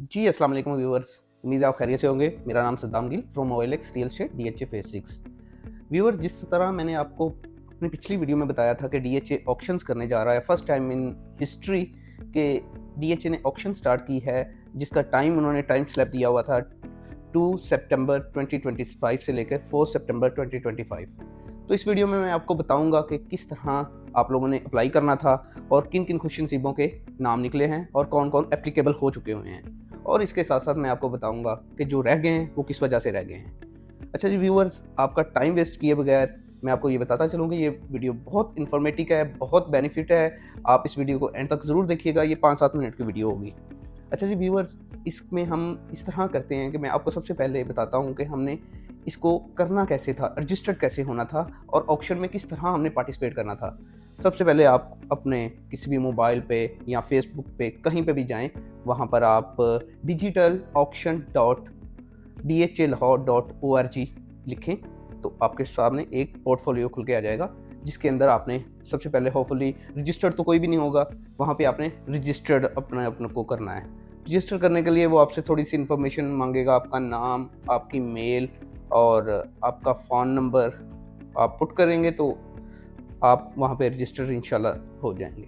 जी, अस्सलाम वालेकुम व्यूअर्स। उम्मीद है आप खैरियत से होंगे। मेरा नाम Saddam Gill from OLX real estate DHA phase 6। Viewers, जिस तरह मैंने आपको अपनी पिछली वीडियो में बताया था कि DHA ऑक्शंस करने जा रहा है, फर्स्ट टाइम इन हिस्ट्री के DHA ने ऑक्शन स्टार्ट की है, जिसका उन्होंने टाइम स्लैब दिया हुआ था 2 सितंबर 2025 से लेकर 4 सितंबर 2025। तो इस वीडियो में मैं आपको बताऊंगा कि किस तरह आप लोगों ने अप्लाई करना था और किन किन खुशनसीबों के नाम निकले हैं और कौन कौन एप्लीकेबल हो चुके हुए हैं, और इसके साथ साथ मैं आपको बताऊंगा कि जो रह गए हैं वो किस वजह से रह गए हैं। अच्छा जी व्यूअर्स, आपका टाइम वेस्ट किए बगैर मैं आपको ये बताता चलूँ कि ये वीडियो बहुत इन्फॉर्मेटिव है, बहुत बेनिफिट है। आप इस वीडियो को एंड तक ज़रूर देखिएगा। ये 5-7 मिनट की वीडियो होगी। अच्छा जी व्यूअर्स, इसमें हम इस तरह करते हैं कि मैं आपको सबसे पहले बताता हूँ कि हमने इसको करना कैसे था, रजिस्टर्ड कैसे होना था और ऑक्शन में किस तरह हमने पार्टिसिपेट करना था। सबसे पहले आप अपने किसी भी मोबाइल पे या फेसबुक पे कहीं पे भी जाएं, वहाँ पर आप digital-auction.dhalahore.org लिखें तो आपके सामने एक पोर्टफोलियो खुल के आ जाएगा, जिसके अंदर आपने सबसे पहले होपफुली रजिस्टर्ड तो कोई भी नहीं होगा, वहाँ पे आपने रजिस्टर्ड अपने को करना है। रजिस्टर करने के लिए वो आपसे थोड़ी सी इन्फॉर्मेशन मांगेगा, आपका नाम, आपकी मेल और आपका फ़ोन नंबर आप पुट करेंगे तो आप वहाँ पे रजिस्टर इंशाल्लाह हो जाएंगे।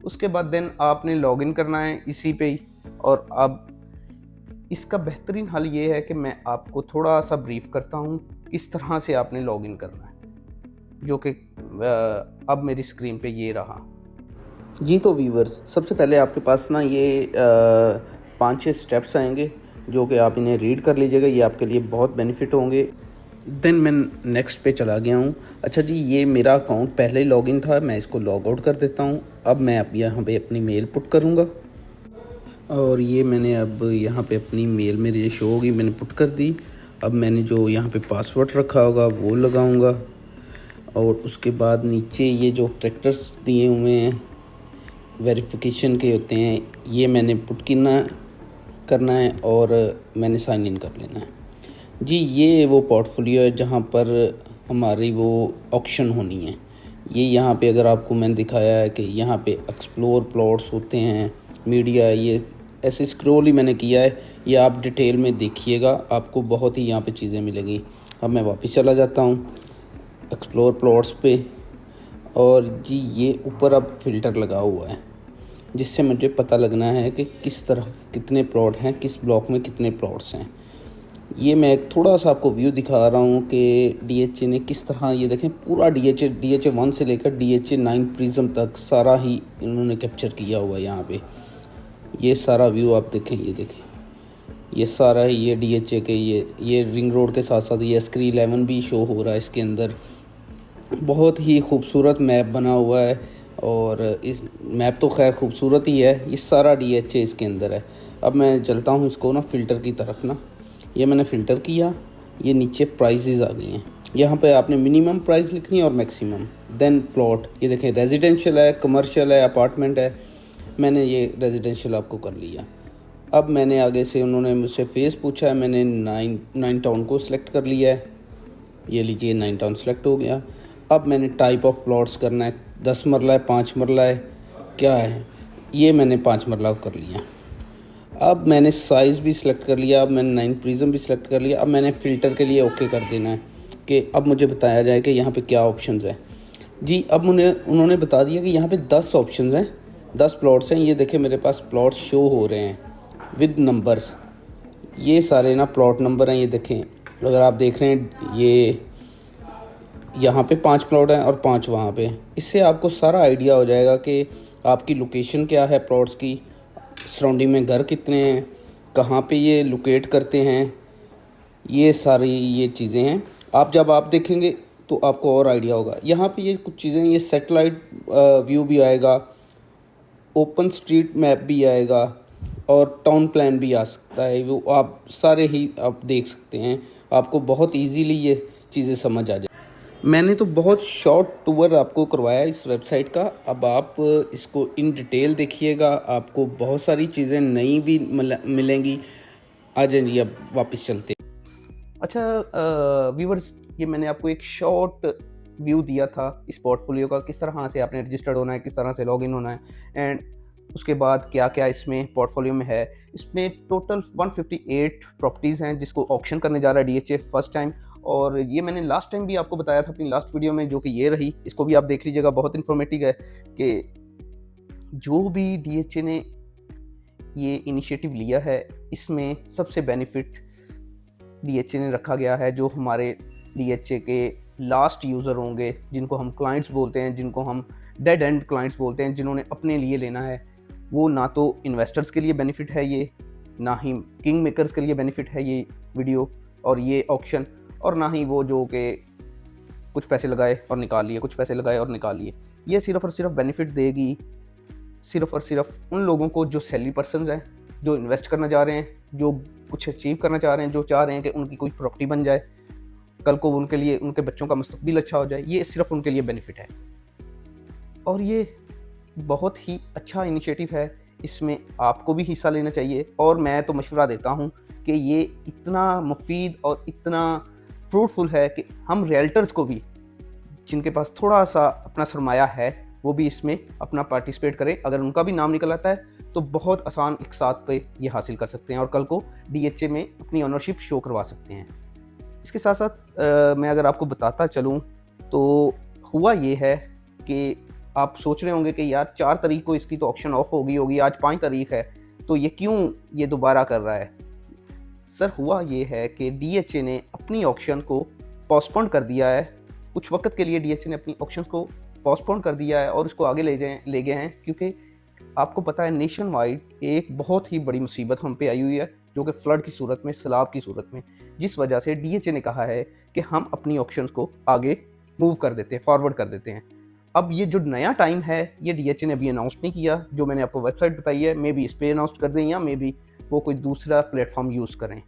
उसके बाद देन आपने लॉगिन करना है इसी पे ही। और अब इसका बेहतरीन हल ये है कि मैं आपको थोड़ा सा ब्रीफ करता हूँ किस तरह से आपने लॉगिन करना है, जो कि अब मेरी स्क्रीन पे ये रहा। जी तो व्यूवर्स, सबसे पहले आपके पास ना ये 5-6 स्टेप्स आएंगे जो कि आप इन्हें रीड कर लीजिएगा, ये आपके लिए बहुत बेनिफिट होंगे। देन मैं नेक्स्ट पे चला गया हूँ। अच्छा जी, ये मेरा अकाउंट पहले ही लॉगिन था, मैं इसको लॉग आउट कर देता हूँ। अब मैं यहाँ पे अपनी मेल पुट करूँगा और ये मैंने अब यहाँ पे अपनी मेल मेरी जो शो होगी मैंने पुट कर दी। अब मैंने जो यहाँ पे पासवर्ड रखा होगा वो लगाऊंगा और उसके बाद नीचे ये जो कैरेक्टर्स दिए हुए हैं वेरिफिकेशन के होते हैं, ये मैंने पुट करना है और मैंने साइन इन कर लेना है। जी, ये वो पोर्टफोलियो है जहाँ पर हमारी वो ऑक्शन होनी है। ये यहाँ पे अगर आपको मैंने दिखाया है कि यहाँ पे एक्सप्लोर प्लॉट्स होते हैं, मीडिया, ये ऐसे स्क्रॉल ही मैंने किया है। ये आप डिटेल में देखिएगा, आपको बहुत ही यहाँ पे चीज़ें मिलेंगी। अब मैं वापस चला जाता हूँ एक्सप्लोर प्लॉट्स पे और जी ये ऊपर अब फ़िल्टर लगा हुआ है जिससे मुझे पता लगना है कि किस तरफ कितने प्लॉट हैं, किस ब्लॉक में कितने प्लॉट्स हैं। ये मैं थोड़ा सा आपको व्यू दिखा रहा हूँ कि DHA ने किस तरह, ये देखें पूरा DHA 1 से लेकर DHA 9 प्रिज्म तक सारा ही इन्होंने कैप्चर किया हुआ है। यहाँ पे ये सारा व्यू आप देखें, ये देखें ये सारा है, ये DHA के ये रिंग रोड के साथ साथ ये स्क्री 11 भी शो हो रहा है इसके अंदर। बहुत ही खूबसूरत मैप बना हुआ है और इस मैप तो खैर खूबसूरत ही है, ये सारा DHA इसके अंदर है। अब मैं चलता हूँ इसको ना फ़िल्टर की तरफ ना। ये मैंने फ़िल्टर किया, ये नीचे प्राइजेज़ आ गई हैं। यहाँ पे आपने मिनिमम प्राइस लिखनी है और मैक्सिमम, देन प्लॉट। ये देखें रेजिडेंशियल है, कमर्शियल है, अपार्टमेंट है। मैंने ये रेजिडेंशियल आपको कर लिया। अब मैंने आगे से उन्होंने मुझसे फेस पूछा है, मैंने 9 टाउन को सिलेक्ट कर लिया है। ये लीजिए 9 टाउन सेलेक्ट हो गया। अब मैंने टाइप ऑफ प्लॉट्स करना है, 10 मरला है, 5 मरला है, क्या है, ये मैंने 5 मरला कर लिया। अब मैंने साइज़ भी सिलेक्ट कर लिया, अब मैंने 9 प्रिज्म भी सिलेक्ट कर लिया। अब मैंने फ़िल्टर के लिए ओके कर देना है कि अब मुझे बताया जाए कि यहाँ पे क्या ऑप्शंस हैं। जी, अब उन्होंने बता दिया कि यहाँ पे 10 ऑप्शंस हैं, 10 प्लॉट्स हैं। ये देखें मेरे पास प्लॉट्स शो हो रहे हैं विद नंबर्स, ये सारे ना प्लॉट नंबर हैं। ये देखें, अगर आप देख रहे हैं ये यहाँ पे 5 प्लॉट हैं और 5 वहाँ पे। इससे आपको सारा आइडिया हो जाएगा कि आपकी लोकेशन क्या है, प्लॉट्स की सराउंडिंग में घर कितने हैं, कहाँ पे ये लोकेट करते हैं, ये सारी ये चीज़ें हैं। जब आप देखेंगे तो आपको और आइडिया होगा। यहाँ पे ये कुछ चीज़ें, ये सैटेलाइट व्यू भी आएगा, ओपन स्ट्रीट मैप भी आएगा और टाउन प्लान भी आ सकता है। वो आप सारे ही आप देख सकते हैं, आपको बहुत इजीली ये चीज़ें समझ आ जाए। मैंने तो बहुत शॉर्ट टूर आपको करवाया इस वेबसाइट का। अब आप इसको इन डिटेल देखिएगा, आपको बहुत सारी चीज़ें नई भी मिलेंगी। आ जाइए, अब वापस चलते हैं। अच्छा व्यूवर्स, ये मैंने आपको एक शॉर्ट व्यू दिया था इस पोर्टफोलियो का, किस तरह से आपने रजिस्टर्ड होना है, किस तरह से लॉगिन होना है एंड उसके बाद क्या क्या इसमें पोर्टफोलियो में है। इसमें टोटल 158 प्रॉपर्टीज़ हैं जिसको ऑक्शन करने जा रहा है डीएचए फर्स्ट टाइम। और ये मैंने लास्ट टाइम भी आपको बताया था अपनी लास्ट वीडियो में, जो कि ये रही। इसको भी आप देख लीजिएगा, बहुत इन्फॉर्मेटिव है कि जो भी डीएचए ने ये इनिशिएटिव लिया है इसमें सबसे बेनिफिट डीएचए ने रखा गया है। जो हमारे डीएचए के लास्ट यूज़र होंगे, जिनको हम क्लाइंट्स बोलते हैं, जिनको हम डेड एंड क्लाइंट्स बोलते हैं, जिन्होंने अपने लिए लेना है, वो ना तो इन्वेस्टर्स के लिए बेनिफिट है ये, ना ही किंग मेकर्स के लिए बेनिफिट है ये वीडियो और ये ऑक्शन, और ना ही वो जो कि कुछ पैसे लगाए और निकाल लिए, कुछ पैसे लगाए और निकाल लिए। ये सिर्फ़ और सिर्फ बेनिफिट देगी सिर्फ़ और सिर्फ उन लोगों को जो सैलरी पर्सन्स हैं, जो इन्वेस्ट करना चाह रहे हैं, जो कुछ अचीव करना चाह रहे हैं, जो चाह रहे हैं कि उनकी कोई प्रॉपर्टी बन जाए, कल को उनके लिए उनके बच्चों का मुस्तकबिल अच्छा हो जाए। ये सिर्फ उनके लिए बेनिफिट है और ये बहुत ही अच्छा इनिशिएटिव है। इसमें आपको भी हिस्सा लेना चाहिए और मैं तो मशवरा देता हूँ कि ये इतना मुफीद और इतना फ्रूटफुल है कि हम रियल्टर्स को भी, जिनके पास थोड़ा सा अपना सरमाया है, वो भी इसमें अपना पार्टिसिपेट करें। अगर उनका भी नाम निकल आता है तो बहुत आसान एक साथ पे ये हासिल कर सकते हैं और कल को डीएचए में अपनी ओनरशिप शो करवा सकते हैं। इसके साथ साथ मैं अगर आपको बताता चलूँ तो हुआ ये है कि आप सोच रहे होंगे कि यार 4 तारीख को इसकी तो ऑक्शन ऑफ हो गई होगी, आज 5 तारीख है, तो ये क्यों ये दोबारा कर रहा है। सर हुआ ये है कि डीएचए ने अपनी ऑक्शन को पोस्टपोन कर दिया है। कुछ वक्त के लिए डीएचए ने अपनी ऑक्शंस को पोस्टपोन कर दिया है और इसको आगे ले गए हैं, क्योंकि आपको पता है नेशन वाइड एक बहुत ही बड़ी मुसीबत हम पे आई हुई है, जो कि फ्लड की सूरत में, सैलाब की सूरत में, जिस वजह से डीएचए ने कहा है कि हम अपनी ऑक्शंस को आगे मूव कर देते हैं, फॉरवर्ड कर देते हैं। अब ये जो नया टाइम है ये डीएचए ने अभी अनाउंस नहीं किया, जो मैंने आपको वेबसाइट बताई है, मे बी इस पर अनाउंस कर दें या मे बी वो कोई दूसरा प्लेटफॉर्म यूज़ करें।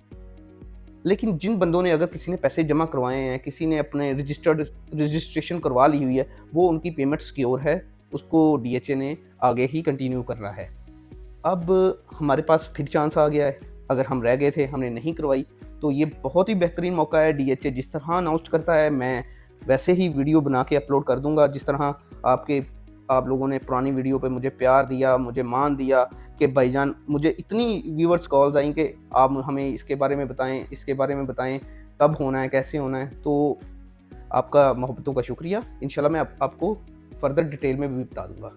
लेकिन जिन बंदों ने, अगर किसी ने पैसे जमा करवाए हैं, किसी ने अपने रजिस्ट्रेशन करवा ली हुई है, वो उनकी पेमेंट सिक्योर है, उसको डीएचए ने आगे ही कंटिन्यू करना है। अब हमारे पास फिर चांस आ गया है, अगर हम रह गए थे, हमने नहीं करवाई, तो ये बहुत ही बेहतरीन मौका है। डीएचए जिस तरह अनाउंस करता है मैं वैसे ही वीडियो बना के अपलोड कर दूंगा। जिस तरह आप लोगों ने पुरानी वीडियो पे मुझे प्यार दिया, मुझे मान दिया कि भाईजान, मुझे इतनी व्यूअर्स कॉल्स आई कि आप हमें इसके बारे में बताएं, इसके बारे में बताएं, कब होना है, कैसे होना है। तो आपका मोहब्बतों का शुक्रिया। इंशाल्लाह मैं आपको फर्दर डिटेल में भी बता दूंगा।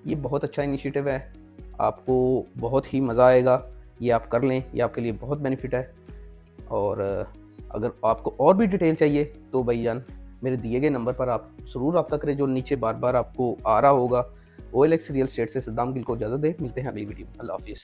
ये बहुत अच्छा इनिशिएटिव है, आपको बहुत ही मज़ा आएगा। ये आप कर लें, ये आपके लिए बहुत बेनिफिट है। और अगर आपको और भी डिटेल चाहिए तो भाईजान मेरे दिए गए नंबर पर आप ज़रूर रब्ता करें, जो नीचे बार बार आपको आ रहा होगा। OLX रियल एस्टेट से सद्दाम गिल को इजाज़त दें। मिलते हैं अगली वीडियो में। अल्लाह हाफिज़।